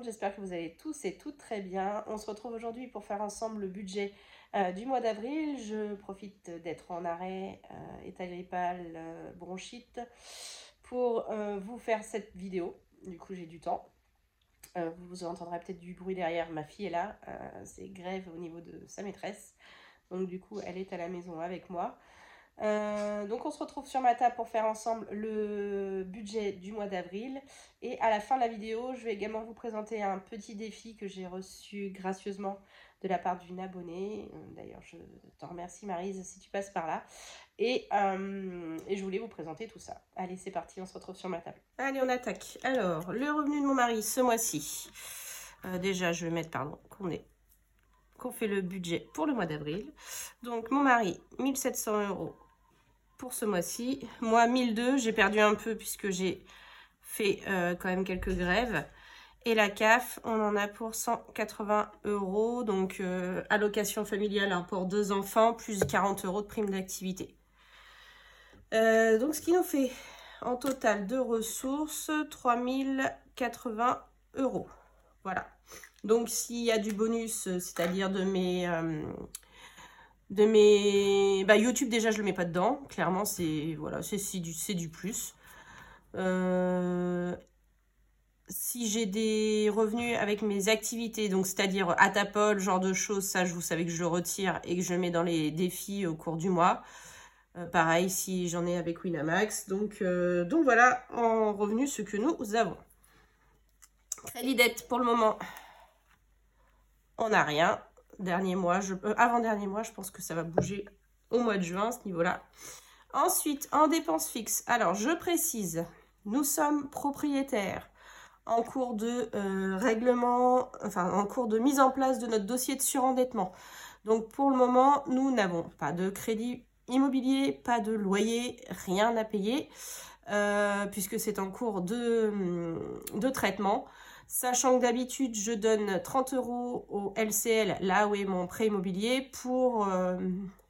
monde, j'espère que vous allez tous et toutes très bien. On se retrouve aujourd'hui pour faire ensemble le budget du mois d'avril. Je profite d'être en arrêt, état grippal, bronchite, pour vous faire cette vidéo. Du coup, j'ai du temps. Vous entendrez peut-être du bruit derrière, ma fille est là, c'est grève au niveau de sa maîtresse. Donc du coup, elle est à la maison avec moi. Donc on se retrouve sur ma table pour faire ensemble le budget du mois d'avril. Et à la fin de la vidéo, je vais également vous présenter un petit défi que j'ai reçu gracieusement de la part d'une abonnée. D'ailleurs, je t'en remercie Maryse si tu passes par là. Et je voulais vous présenter tout ça. Allez, c'est parti, on se retrouve sur ma table. Allez, on attaque. Alors, le revenu de mon mari ce mois-ci. Déjà, je vais mettre, pardon, qu'on fait le budget pour le mois d'avril. Donc, mon mari, 1 700 € pour ce mois-ci. Moi, 1002, j'ai perdu un peu puisque j'ai fait quand même quelques grèves. Et la CAF, on en a pour 180 €. Donc, allocation familiale hein, pour 2 enfants, plus 40 € de prime d'activité. Donc, ce qui nous fait en total de ressources, 3080 €. Voilà. Donc, s'il y a du bonus, c'est-à-dire de mes... YouTube, déjà, je le mets pas dedans. Clairement, c'est voilà, c'est du plus. Si j'ai des revenus avec mes activités, donc c'est-à-dire Atapol, genre de choses, ça, vous savez que je le retire et que je mets dans les défis au cours du mois. Pareil, si j'en ai avec Winamax. Donc voilà, en revenus, ce que nous avons. Crédit dette, pour le moment, on n'a rien. Dernier mois, avant-dernier mois, je pense que ça va bouger au mois de juin, à ce niveau-là. Ensuite, en dépenses fixes, alors je précise, nous sommes propriétaires en cours de règlement, enfin en cours de mise en place de notre dossier de surendettement. Donc pour le moment, nous n'avons pas de crédit immobilier, pas de loyer, rien à payer, puisque c'est en cours de traitement. Sachant que d'habitude, je donne 30 € au LCL, là où est mon prêt immobilier, pour,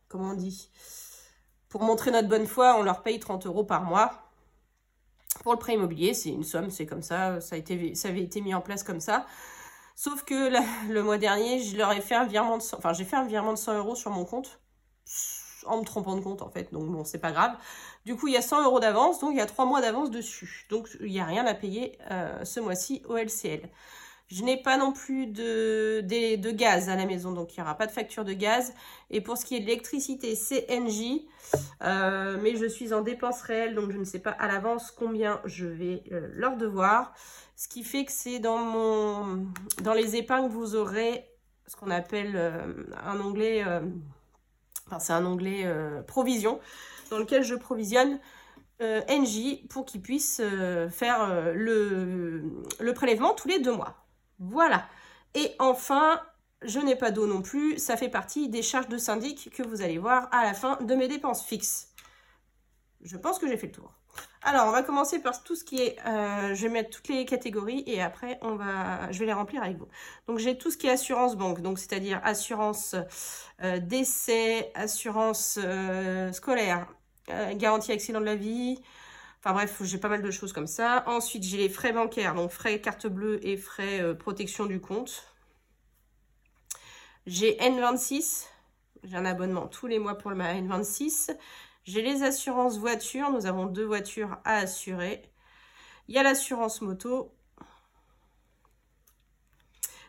comment on dit, pour montrer notre bonne foi, on leur paye 30 € par mois. Pour le prêt immobilier, c'est une somme, c'est comme ça, ça avait été mis en place comme ça. Sauf que le mois dernier, je leur ai fait un virement de 100, enfin, j'ai fait un virement de 100 € sur mon compte, en me trompant de compte en fait, donc bon, c'est pas grave. Du coup, il y a 100 € d'avance, donc il y a 3 mois d'avance dessus. Donc, il n'y a rien à payer ce mois-ci au LCL. Je n'ai pas non plus de gaz à la maison, donc il n'y aura pas de facture de gaz. Et pour ce qui est de l'électricité, c'est Engie. Mais je suis en dépenses réelles, donc je ne sais pas à l'avance combien je vais leur devoir. Ce qui fait que c'est dans les épargnes, vous aurez ce qu'on appelle un onglet... Enfin, c'est un onglet provision dans lequel je provisionne Engie pour qu'ils puissent faire le prélèvement tous les 2 mois. Voilà. Et enfin, je n'ai pas d'eau non plus. Ça fait partie des charges de syndic que vous allez voir à la fin de mes dépenses fixes. Je pense que j'ai fait le tour. Alors, on va commencer par tout ce qui est... je vais mettre toutes les catégories et après, je vais les remplir avec vous. Donc, j'ai tout ce qui est assurance banque, donc c'est-à-dire assurance décès, assurance scolaire, garantie accident de la vie. Enfin bref, j'ai pas mal de choses comme ça. Ensuite, j'ai les frais bancaires, donc frais carte bleue et frais protection du compte. J'ai N26, j'ai un abonnement tous les mois pour ma N26. J'ai les assurances voitures, nous avons 2 voitures à assurer. Il y a l'assurance moto.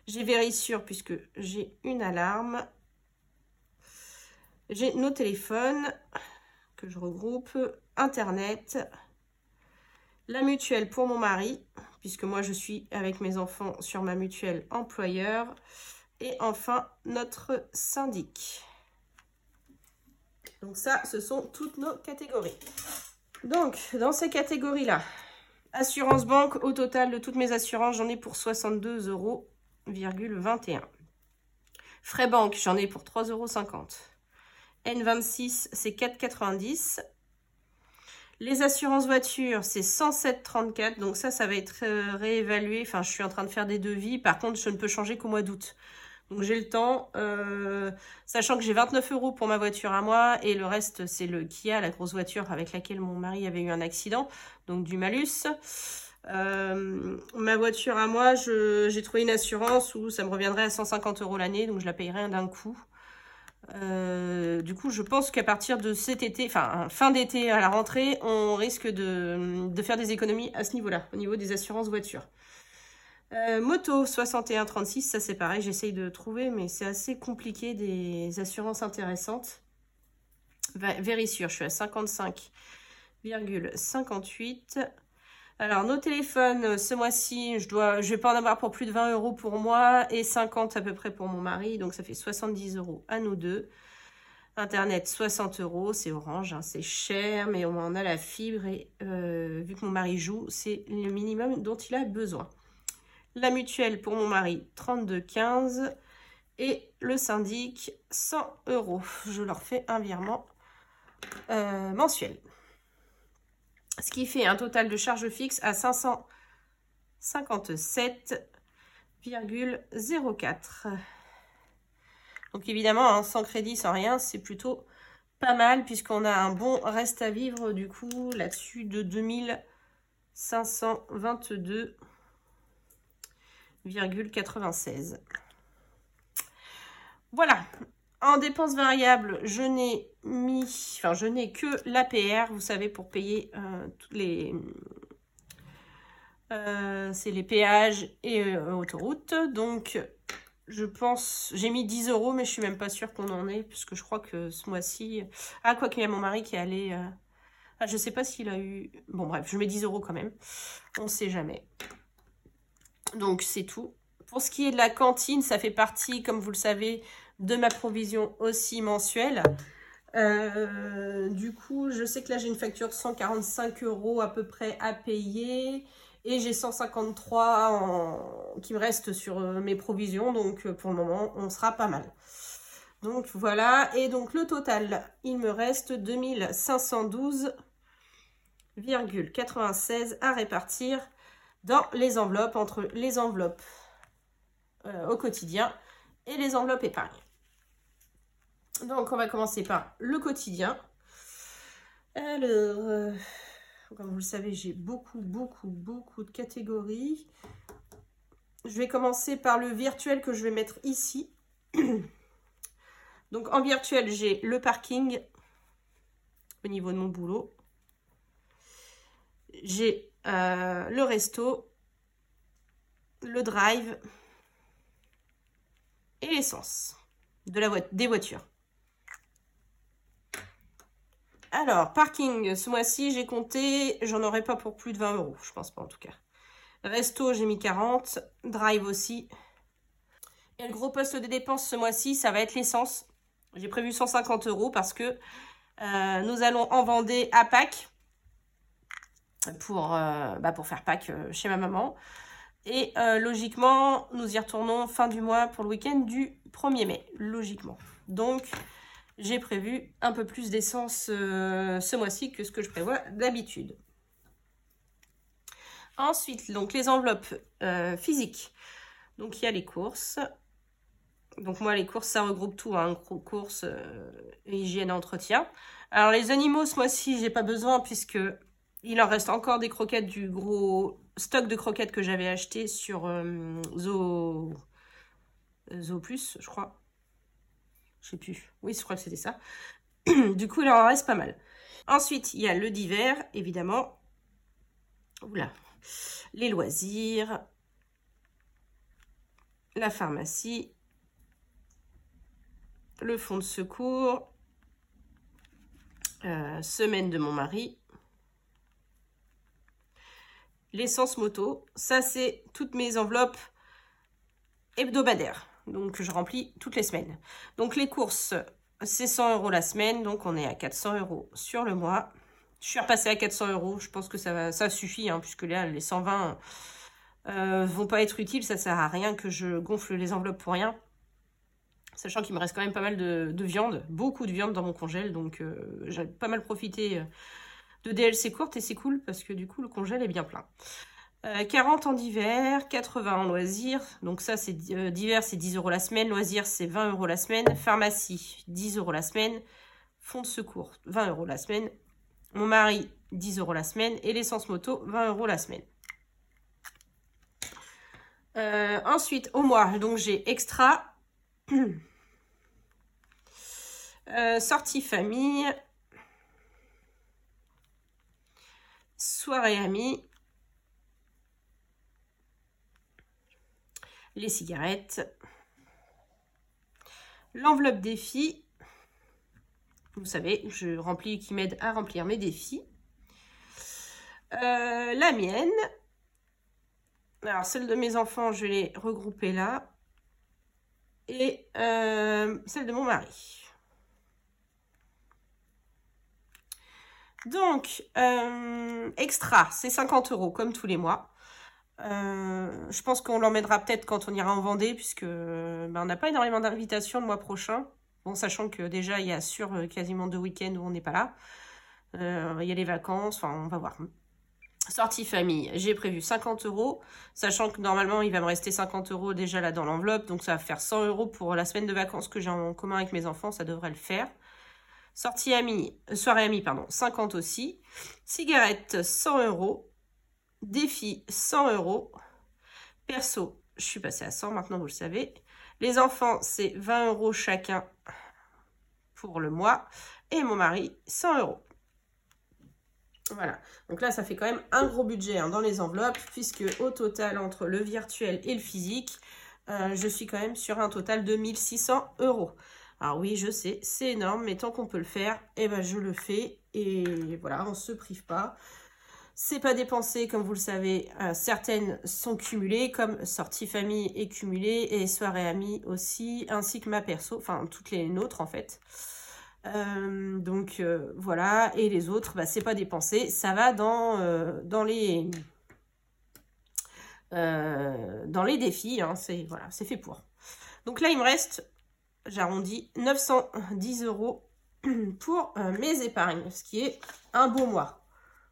J'ai Vérissure puisque j'ai une alarme. J'ai nos téléphones que je regroupe, Internet, la mutuelle pour mon mari, puisque moi je suis avec mes enfants sur ma mutuelle employeur. Et enfin, notre syndic. Donc ça, ce sont toutes nos catégories. Donc, dans ces catégories-là, assurance banque, au total de toutes mes assurances, j'en ai pour 62,21 €. Frais banque, j'en ai pour 3,50 €. N26, c'est 4,90 €. Les assurances voitures, c'est 107,34 €. Donc ça va être réévalué. Enfin, je suis en train de faire des devis. Par contre, je ne peux changer qu'au mois d'août. Donc j'ai le temps, sachant que j'ai 29 € pour ma voiture à moi et le reste c'est le Kia, la grosse voiture avec laquelle mon mari avait eu un accident, donc du malus. Ma voiture à moi, j'ai trouvé une assurance où ça me reviendrait à 150 € l'année, donc je la payerais d'un coup. Du coup, je pense qu'à partir de cet été, enfin fin d'été à la rentrée, on risque de faire des économies à ce niveau-là, au niveau des assurances voitures. Moto 6136, ça c'est pareil, j'essaye de trouver, mais c'est assez compliqué des assurances intéressantes. Vérissure, je suis à 55,58. Alors, nos téléphones, ce mois-ci, je vais pas en avoir pour plus de 20 € pour moi et 50 à peu près pour mon mari. Donc, ça fait 70 € à nous deux. Internet, 60 €. C'est Orange, hein, c'est cher, mais on a la fibre. Et vu que mon mari joue, c'est le minimum dont il a besoin. La mutuelle pour mon mari, 32,15. Et le syndic, 100 €. Je leur fais un virement mensuel. Ce qui fait un total de charges fixes à 557,04. Donc évidemment, hein, sans crédit, sans rien, c'est plutôt pas mal puisqu'on a un bon reste à vivre du coup là-dessus de 2522,96. Voilà. En dépenses variables, je n'ai que l'APR, vous savez, pour payer c'est les péages et autoroutes. Donc, je pense, j'ai mis 10 €, mais je suis même pas sûre qu'on en ait, puisque je crois que ce mois-ci... Ah, quoi qu'il y a mon mari qui est allé... Ah, je sais pas s'il a eu... Bon, bref, je mets 10 € quand même. On sait jamais. Donc, c'est tout. Pour ce qui est de la cantine, ça fait partie, comme vous le savez, de ma provision aussi mensuelle. Du coup, je sais que là, j'ai une facture de 145 € à peu près à payer. Et j'ai 153 qui me restent sur mes provisions. Donc, pour le moment, on sera pas mal. Donc, voilà. Et donc, le total, il me reste 2512,96 à répartir dans les enveloppes, entre les enveloppes au quotidien et les enveloppes épargne. Donc, on va commencer par le quotidien. Alors, comme vous le savez, j'ai beaucoup de catégories. Je vais commencer par le virtuel que je vais mettre ici. Donc, en virtuel, j'ai le parking au niveau de mon boulot. J'ai le resto, le drive et l'essence des voitures. Alors, parking, ce mois-ci, j'ai compté, j'en aurai pas pour plus de 20 €, je pense pas en tout cas. Resto, j'ai mis 40, drive aussi. Et le gros poste de dépenses ce mois-ci, ça va être l'essence. J'ai prévu 150 € parce que nous allons en Vendée à Pâques pour faire Pâques chez ma maman. Et logiquement, nous y retournons fin du mois pour le week-end du 1er mai, logiquement. Donc, j'ai prévu un peu plus d'essence ce mois-ci que ce que je prévois d'habitude. Ensuite, donc les enveloppes physiques. Donc, il y a les courses. Donc, moi, les courses, ça regroupe tout, hein, courses, hygiène, entretien. Alors, les animaux, ce mois-ci, j'ai pas besoin puisque il en reste encore des croquettes du gros stock de croquettes que j'avais acheté sur Zoo Plus, je crois. Je sais plus. Oui, je crois que c'était ça. Du coup, il en reste pas mal. Ensuite, il y a le divers, évidemment. Oula. Les loisirs. La pharmacie. Le fonds de secours. Semaine de mon mari. L'essence moto. Ça, c'est toutes mes enveloppes hebdomadaires. Donc, je remplis toutes les semaines. Donc, les courses, c'est 100 € la semaine. Donc, on est à 400 € sur le mois. Je suis repassée à 400 €. Je pense que ça suffit, hein, puisque là, les 120 vont pas être utiles. Ça sert à rien que je gonfle les enveloppes pour rien. Sachant qu'il me reste quand même pas mal de viande. Beaucoup de viande dans mon congèle. Donc, j'ai pas mal profité de DLC courtes. Et c'est cool parce que du coup, le congèle est bien plein. 40 en d'hiver, 80 en loisirs. Donc ça, c'est d'hiver, c'est 10 € la semaine. Loisirs, c'est 20 € la semaine. Pharmacie, 10 € la semaine. Fonds de secours, 20 € la semaine. Mon mari, 10 € la semaine. Et l'essence moto, 20 € la semaine. Ensuite, au mois, donc j'ai extra, sortie famille, soirée amis, les cigarettes, l'enveloppe défi, vous savez, je remplis, qui m'aide à remplir mes défis, la mienne. Alors, celle de mes enfants, je l'ai regroupée là. Et celle de mon mari. Donc, extra, c'est 50 € comme tous les mois. Je pense qu'on l'emmènera peut-être quand on ira en Vendée, puisque on n'a pas énormément d'invitations le mois prochain. Bon, sachant que déjà, il y a quasiment 2 week-ends où on n'est pas là. Il y a les vacances, enfin, on va voir. Sortie famille, j'ai prévu 50 €, sachant que normalement il va me rester 50 € déjà là dans l'enveloppe, donc ça va faire 100 € pour la semaine de vacances que j'ai en commun avec mes enfants, ça devrait le faire. Sortie amie, soirée amie, pardon, 50 aussi. Cigarettes, 100 €. Défi, 100 €. Perso, je suis passée à 100, maintenant vous le savez. Les enfants, c'est 20 € chacun pour le mois. Et mon mari, 100 €. Voilà, donc là ça fait quand même un gros budget dans les enveloppes, puisque au total entre le virtuel et le physique, je suis quand même sur un total de 1600 €. Alors oui, je sais, c'est énorme, mais tant qu'on peut le faire, eh ben je le fais, et voilà, on se prive pas. C'est pas dépensé, comme vous le savez, certaines sont cumulées, comme sortie famille est cumulée, et soirée amie aussi, ainsi que ma perso, enfin toutes les nôtres en fait. Donc voilà, et les autres, bah, c'est pas dépensé, ça va dans les défis, hein, voilà, c'est fait pour. Donc là, il me reste, j'arrondis, 910 € pour mes épargnes, ce qui est un beau mois,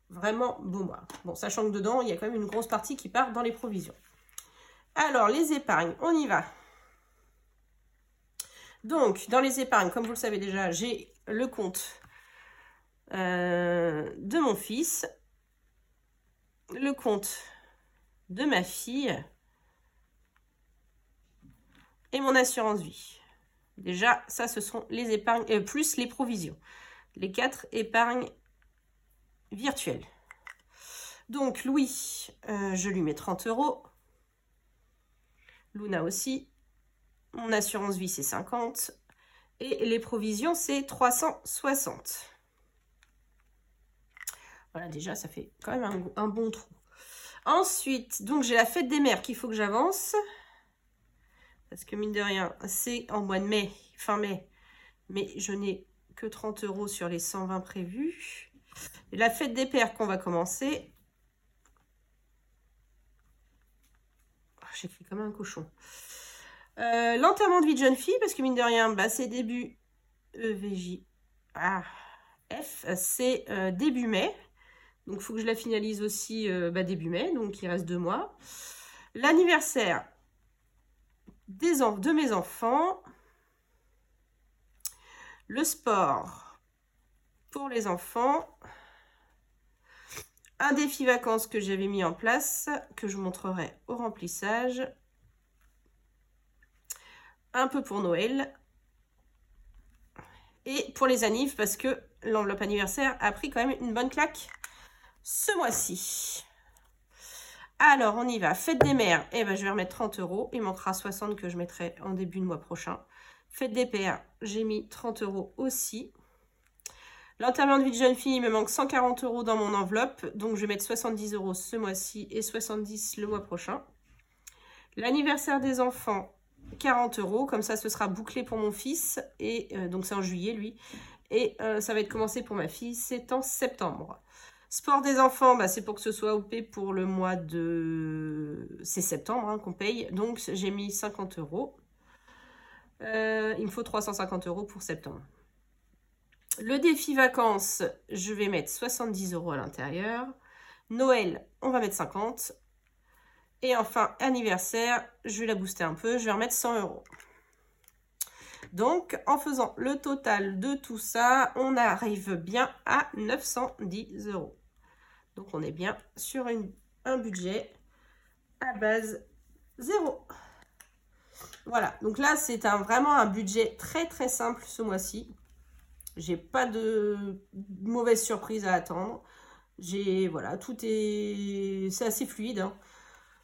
vraiment beau mois. Bon, sachant que dedans, il y a quand même une grosse partie qui part dans les provisions. Alors, les épargnes, on y va. Donc, dans les épargnes, comme vous le savez déjà, j'ai le compte de mon fils, le compte de ma fille et mon assurance vie. Déjà, ça, ce sont les épargnes, plus les provisions. Les 4 épargnes virtuelles. Donc, Louis, je lui mets 30 €. Luna aussi. Mon assurance vie, c'est 50. Et les provisions, c'est 360. Voilà, déjà, ça fait quand même un bon trou. Ensuite, donc, j'ai la fête des mères qu'il faut que j'avance. Parce que, mine de rien, c'est en mois de mai, fin mai. Mais je n'ai que 30 € sur les 120 prévus. Et la fête des pères qu'on va commencer. Oh, j'écris comme un cochon. L'enterrement de vie de jeune fille, parce que mine de rien, bah, c'est début EVJ. F, c'est début mai. Donc, il faut que je la finalise aussi début mai. Donc, il reste 2 mois. L'anniversaire de mes enfants. Le sport pour les enfants. Un défi vacances que j'avais mis en place, que je montrerai au remplissage. Un peu pour Noël. Et pour les annives, parce que l'enveloppe anniversaire a pris quand même une bonne claque ce mois-ci. Alors, on y va. Fête des mères, eh ben, je vais remettre 30 €. Il manquera 60 que je mettrai en début de mois prochain. Fête des pères, j'ai mis 30 € aussi. L'enterrement de vie de jeune fille, il me manque 140 € dans mon enveloppe. Donc, je vais mettre 70 € ce mois-ci et 70 le mois prochain. L'anniversaire des enfants, 40 €. Comme ça, ce sera bouclé pour mon fils. Et donc, c'est en juillet, lui. Et ça va être commencé pour ma fille. C'est en septembre. Sport des enfants, bah, c'est pour que ce soit OP pour le mois de... C'est septembre hein, qu'on paye. Donc, j'ai mis 50 €. Il me faut 350 € pour septembre. Le défi vacances, je vais mettre 70 € à l'intérieur. Noël, on va mettre 50. Et enfin, anniversaire, je vais la booster un peu. Je vais remettre 100 €. Donc, en faisant le total de tout ça, on arrive bien à 910 €. Donc, on est bien sur un budget à base 0. Voilà, donc là, c'est vraiment un budget très très simple ce mois-ci. J'ai pas de mauvaise surprise à attendre. Voilà, c'est assez fluide, hein.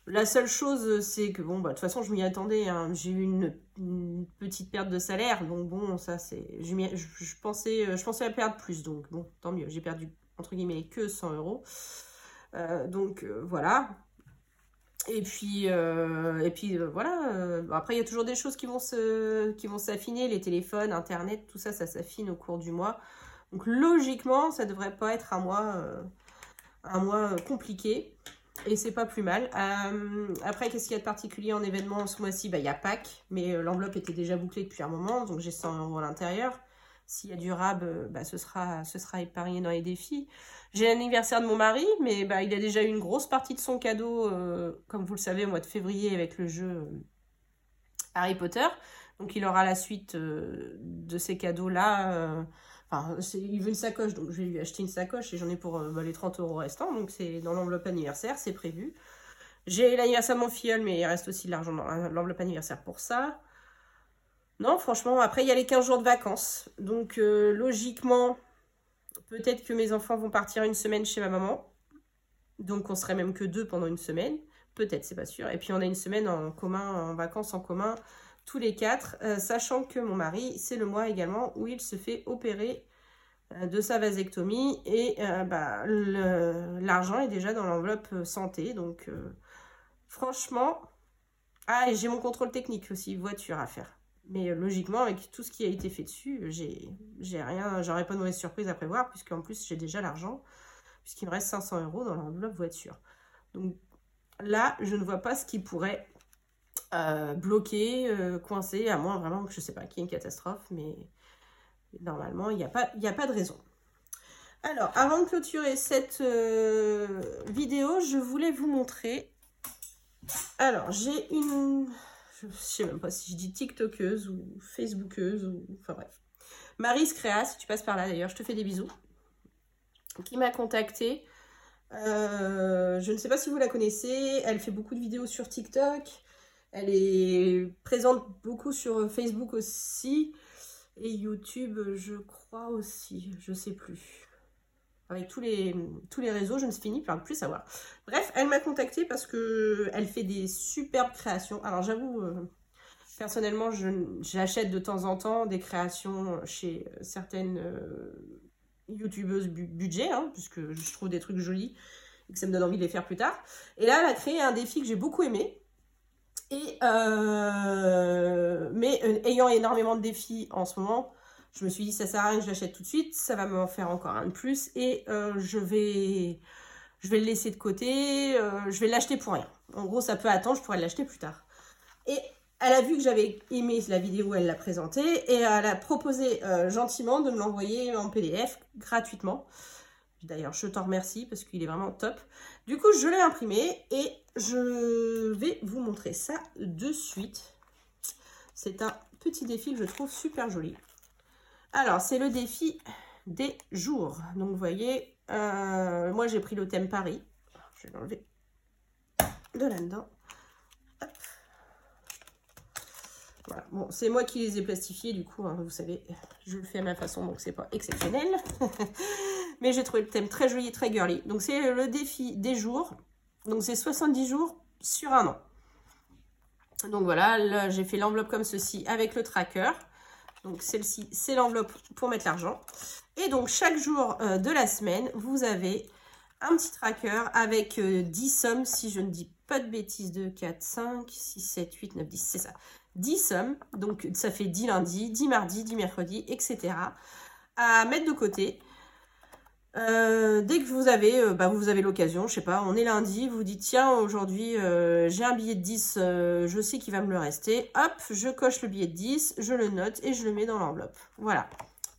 La seule chose, c'est que, bon, bah, de toute façon, je m'y attendais, hein. J'ai eu une petite perte de salaire, donc bon, ça, c'est... Je pensais à perdre plus, donc bon, tant mieux. J'ai perdu, entre guillemets, que 100 euros. Donc, voilà. Et puis voilà. Après, il y a toujours des choses qui vont s'affiner. Les téléphones, Internet, tout ça, ça s'affine au cours du mois. Donc, logiquement, ça devrait pas être un mois compliqué. Et c'est pas plus mal. Après, qu'est-ce qu'il y a de particulier en événement ce mois-ci? Bah, il y a Pâques, mais l'enveloppe était déjà bouclée depuis un moment, donc j'ai 100 euros à l'intérieur. S'il y a du rab, bah, ce sera épargné dans les défis. J'ai l'anniversaire de mon mari, mais bah, il a déjà eu une grosse partie de son cadeau, comme vous le savez, au mois de février avec le jeu Harry Potter. Donc il aura la suite de ces cadeaux-là. Enfin, il veut une sacoche, donc je vais lui acheter une sacoche et j'en ai pour les 30 euros restants. Donc c'est dans l'enveloppe anniversaire, c'est prévu. J'ai l'anniversaire de mon filleul, mais il reste aussi de l'argent dans l'enveloppe anniversaire pour ça. Non, franchement, après il y a les 15 jours de vacances. Donc logiquement, peut-être que mes enfants vont partir une semaine chez ma maman. Donc on serait même que 2 pendant une semaine. Peut-être, c'est pas sûr. Et puis on a une semaine en commun, en vacances en commun, tous les 4. Sachant que mon mari, c'est le mois également où il se fait opérer de sa vasectomie. Et bah, l'argent est déjà dans l'enveloppe santé. Donc franchement... Ah, et j'ai mon contrôle technique aussi, voiture à faire. Mais logiquement, avec tout ce qui a été fait dessus, j'ai rien, j'aurais pas de mauvaise surprise à prévoir, puisqu'en plus j'ai déjà l'argent, puisqu'il me reste 500 euros dans l'enveloppe voiture. Donc là, je ne vois pas ce qui pourrait bloquer, coincer, à moins vraiment que je sais pas, qu'il y ait une catastrophe, mais normalement, il n'y a pas de raison. Alors, avant de clôturer cette vidéo, je voulais vous montrer. Alors, j'ai une... Je sais même pas si je dis TikTokeuse ou Facebookeuse ou... Enfin bref. Maryse Créa, si tu passes par là d'ailleurs, je te fais des bisous. Qui m'a contactée. Je ne sais pas si vous la connaissez. Elle fait beaucoup de vidéos sur TikTok. Elle est présente beaucoup sur Facebook aussi. Et YouTube, je crois aussi. Je sais plus. Avec tous les réseaux, je ne finis par ne plus savoir. Bref, elle m'a contactée parce qu'elle fait des superbes créations. Alors j'avoue, personnellement, j'achète de temps en temps des créations chez certaines youtubeuses budget, hein, puisque je trouve des trucs jolis et que ça me donne envie de les faire plus tard. Et là, elle a créé un défi que j'ai beaucoup aimé. Et mais ayant énormément de défis en ce moment, je me suis dit ça sert à rien que je l'achète tout de suite, ça va m'en faire encore un de plus et je vais le laisser de côté, je vais l'acheter pour rien. En gros, ça peut attendre, je pourrais l'acheter plus tard. Et elle a vu que j'avais aimé la vidéo où elle l'a présentée et elle a proposé gentiment de me l'envoyer en PDF gratuitement. D'ailleurs, je t'en remercie parce qu'il est vraiment top. Du coup, je l'ai imprimé et je vais vous montrer ça de suite. C'est un petit défi que je trouve super joli. Alors, c'est le défi des jours. Donc, vous voyez, moi, j'ai pris le thème Paris. Je vais l'enlever de là-dedans. Voilà. Bon, c'est moi qui les ai plastifiés, du coup, hein, vous savez, je le fais à ma façon, donc c'est pas exceptionnel. Mais j'ai trouvé le thème très joli et très girly. Donc, c'est le défi des jours. Donc, c'est 70 jours sur un an. Donc, voilà, là, j'ai fait l'enveloppe comme ceci avec le tracker. Donc, celle-ci, c'est l'enveloppe pour mettre l'argent. Et donc, chaque jour de la semaine, vous avez un petit tracker avec 10 sommes, si je ne dis pas de bêtises, 2, 4, 5, 6, 7, 8, 9, 10, c'est ça. 10 sommes, donc ça fait 10 lundis, 10 mardis, 10 mercredis, etc. à mettre de côté. Dès que vous avez l'occasion, je sais pas, on est lundi, vous dites tiens aujourd'hui j'ai un billet de 10, je sais qu'il va me le rester, hop, je coche le billet de 10, je le note et je le mets dans l'enveloppe. Voilà,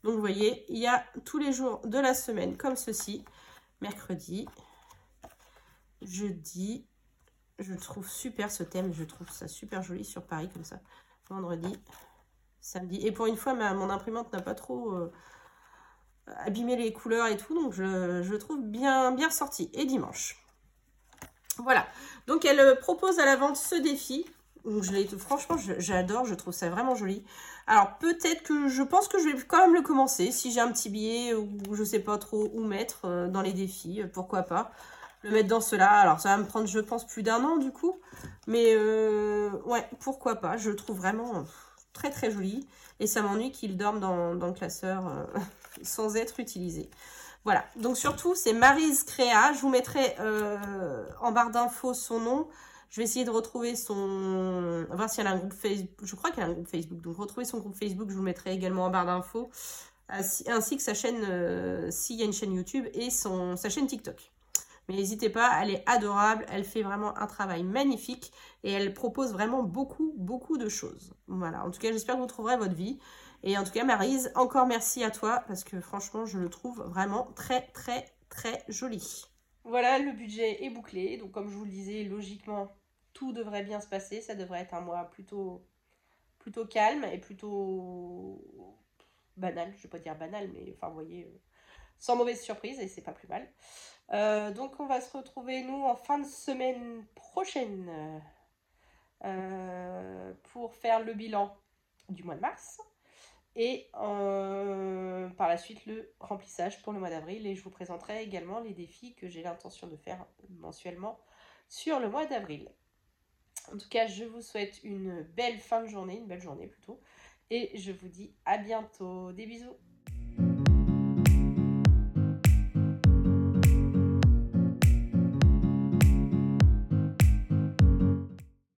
donc vous voyez, il y a tous les jours de la semaine comme ceci, mercredi, jeudi, je trouve super ce thème, je trouve ça super joli sur Paris comme ça, vendredi, samedi, et pour une fois mon imprimante n'a pas trop... abîmer les couleurs et tout, donc je trouve bien sorti. Et dimanche. Voilà, donc elle propose à la vente ce défi. Donc franchement, j'adore, je trouve ça vraiment joli. Alors peut-être que je pense que je vais quand même le commencer. Si j'ai un petit billet ou je sais pas trop où mettre dans les défis, pourquoi pas. Le mettre dans cela. Alors ça va me prendre, je pense, plus d'un an du coup. Mais ouais, pourquoi pas. Je le trouve vraiment très très joli. Et ça m'ennuie qu'il dorme dans le classeur sans être utilisé. Voilà, donc surtout, c'est Maryse Créa. Je vous mettrai en barre d'infos son nom. Je vais essayer de retrouver son... voir si elle a un groupe Facebook. Je crois qu'elle a un groupe Facebook. Donc, retrouver son groupe Facebook, je vous mettrai également en barre d'infos. Ainsi que sa chaîne, s'il y a une chaîne YouTube, et sa chaîne TikTok. Mais n'hésitez pas, elle est adorable. Elle fait vraiment un travail magnifique. Et elle propose vraiment beaucoup, beaucoup de choses. Voilà, en tout cas, j'espère que vous trouverez votre vie. Et en tout cas, Maryse, encore merci à toi parce que franchement, je le trouve vraiment très, très, très joli. Voilà, le budget est bouclé. Donc, comme je vous le disais, logiquement, tout devrait bien se passer. Ça devrait être un mois plutôt calme et plutôt banal. Je ne vais pas dire banal, mais enfin, vous voyez, sans mauvaise surprise et c'est pas plus mal. Donc, on va se retrouver, nous, en fin de semaine prochaine pour faire le bilan du mois de mars. Et par la suite, le remplissage pour le mois d'avril. Et je vous présenterai également les défis que j'ai l'intention de faire mensuellement sur le mois d'avril. En tout cas, je vous souhaite une belle fin de journée, une belle journée plutôt. Et je vous dis à bientôt. Des bisous.